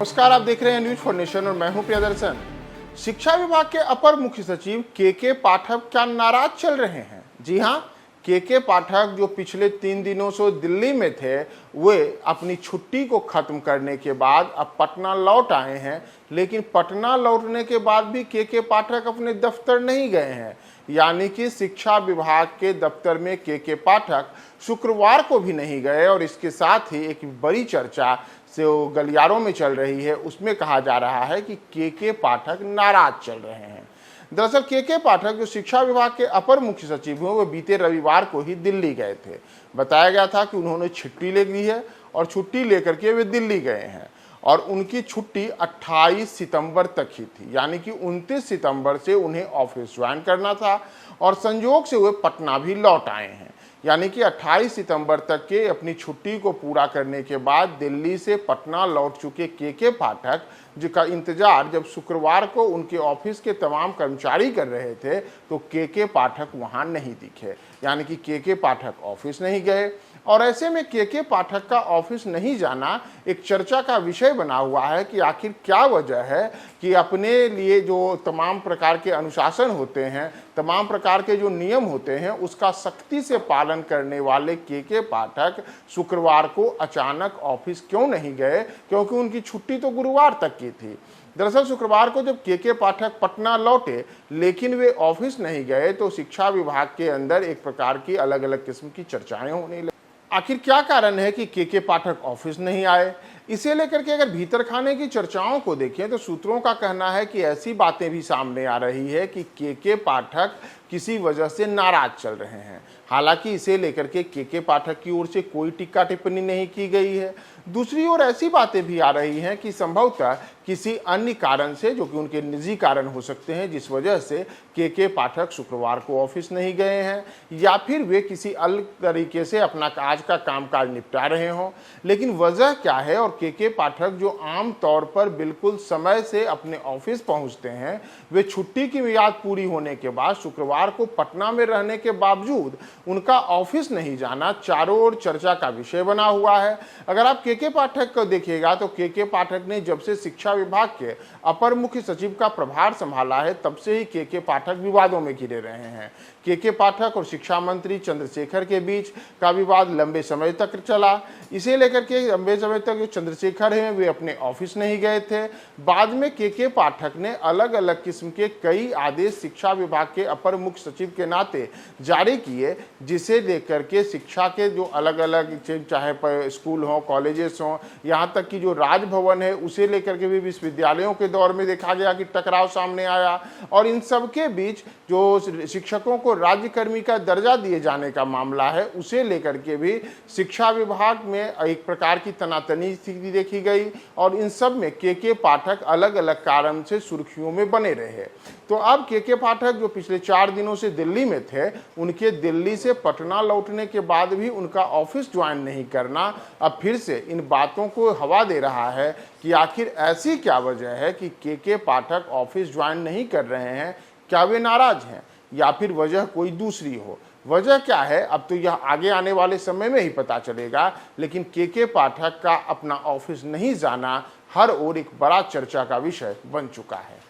नमस्कार, आप देख रहे हैं न्यूज फॉर नेशन और मैं हूं प्रियदर्शन। शिक्षा विभाग के अपर मुख्य सचिव के पाठक क्या नाराज चल रहे हैं? जी हां, के पाठक जो पिछले 3 दिनों से दिल्ली में थे, वे अपनी छुट्टी को खत्म करने के बाद अब पटना लौट आए हैं। लेकिन पटना लौटने के बाद भी के पाठक अपने दफ्तर नहीं गए हैं। यानी कि शिक्षा विभाग के दफ्तर में के पाठक शुक्रवार को भी नहीं गए। और इसके साथ ही एक बड़ी चर्चा से वो गलियारों में चल रही है, उसमें कहा जा रहा है कि के पाठक नाराज चल रहे हैं। दरअसल के पाठक जो शिक्षा विभाग के अपर मुख्य सचिव हैं, वो बीते रविवार को ही दिल्ली गए थे। बताया गया था कि उन्होंने छुट्टी ले ली है और छुट्टी लेकर के वे दिल्ली गए हैं। और उनकी छुट्टी 28 सितंबर तक ही थी, यानी कि 29 सितंबर से उन्हें ऑफिस ज्वाइन करना था और संयोग से वे पटना भी लौट आए हैं। यानी कि 28 सितंबर तक के अपनी छुट्टी को पूरा करने के बाद दिल्ली से पटना लौट चुके के पाठक जिसका इंतजार जब शुक्रवार को उनके ऑफिस के तमाम कर्मचारी कर रहे थे, तो के पाठक वहां नहीं दिखे। यानी कि के पाठक ऑफिस नहीं गए। और ऐसे में के पाठक का ऑफिस नहीं जाना एक चर्चा का विषय बना हुआ है कि आखिर क्या वजह है कि अपने लिए जो तमाम प्रकार के अनुशासन होते हैं, तमाम प्रकार के जो नियम होते हैं, उसका सख्ती से पालन करने वाले के पाठक शुक्रवार को अचानक ऑफिस क्यों नहीं गए, क्योंकि उनकी छुट्टी तो गुरुवार तक की थी। दरअसल शुक्रवार को जब के पाठक पटना लौटे लेकिन वे ऑफिस नहीं गए, तो शिक्षा विभाग के अंदर एक प्रकार की अलग अलग किस्म की चर्चाएं होने लगी। आखिर क्या कारण है कि के पाठक ऑफिस नहीं आए? इसे लेकर के अगर भीतर खाने की चर्चाओं को देखें तो सूत्रों का कहना है कि ऐसी बातें भी सामने आ रही है कि के पाठक किसी वजह से नाराज चल रहे हैं। हालांकि इसे लेकर के पाठक की ओर से कोई टिक्का टिप्पणी नहीं की गई है। दूसरी ओर ऐसी बातें भी आ रही हैं कि संभवतः किसी अन्य कारण से, जो कि उनके निजी कारण हो सकते हैं, जिस वजह से के पाठक शुक्रवार को ऑफिस नहीं गए हैं, या फिर वे किसी अलग तरीके से अपना आज का कामकाज निपटा रहे हों। लेकिन वजह क्या है और के पाठक जो आम तौर पर बिल्कुल समय से अपने ऑफिस पहुंचते हैं, वे छुट्टी की मियाद पूरी होने के बाद शुक्रवार को पटना में रहने के बावजूद उनका ऑफिस नहीं जाना चारों ओर चर्चा का विषय बना हुआ है। अगर आप के पाठक को देखिएगा तो के पाठक ने जब से शिक्षा विभाग के अपर मुख्य सचिव का प्रभार संभाला है, तब से ही के पाठक विवादों में घिरे रहे हैं। के पाठक और शिक्षा मंत्री चंद्रशेखर के बीच का विवाद लंबे समय तक चला। इसे लेकर के लंबे समय तक जो चंद्रशेखर हैं, वे अपने ऑफिस नहीं गए थे। बाद में के पाठक ने अलग अलग किस्म के कई आदेश शिक्षा विभाग के अपर मुख्य सचिव के नाते जारी किए, जिसे लेकर के शिक्षा के जो अलग अलग, चाहे स्कूल हो, कॉलेजेस हो, यहाँ तक कि जो राजभवन है, उसे लेकर के भी विश्वविद्यालयों के दौर में देखा गया कि टकराव सामने आया। और इन सब के बीच जो शिक्षकों को राज्यकर्मी का दर्जा दिए जाने का मामला है, उसे लेकर के भी शिक्षा विभाग में एक प्रकार की तनातनी स्थिति देखी गई। और इन सब में के पाठक अलग अलग कारण से सुर्खियों में बने रहे। तो अब के पाठक जो पिछले 4 दिनों से दिल्ली में थे, उनके दिल्ली से पटना लौटने के बाद भी उनका ऑफिस ज्वाइन नहीं करना अब फिर से इन बातों को हवा दे रहा है कि आखिर ऐसी क्या वजह है कि के पाठक ऑफिस ज्वाइन नहीं कर रहे हैं। क्या वे नाराज हैं या फिर वजह कोई दूसरी हो? वजह क्या है, अब तो यह आगे आने वाले समय में ही पता चलेगा। लेकिन के पाठक का अपना ऑफिस नहीं जाना हर ओर एक बड़ा चर्चा का विषय बन चुका है।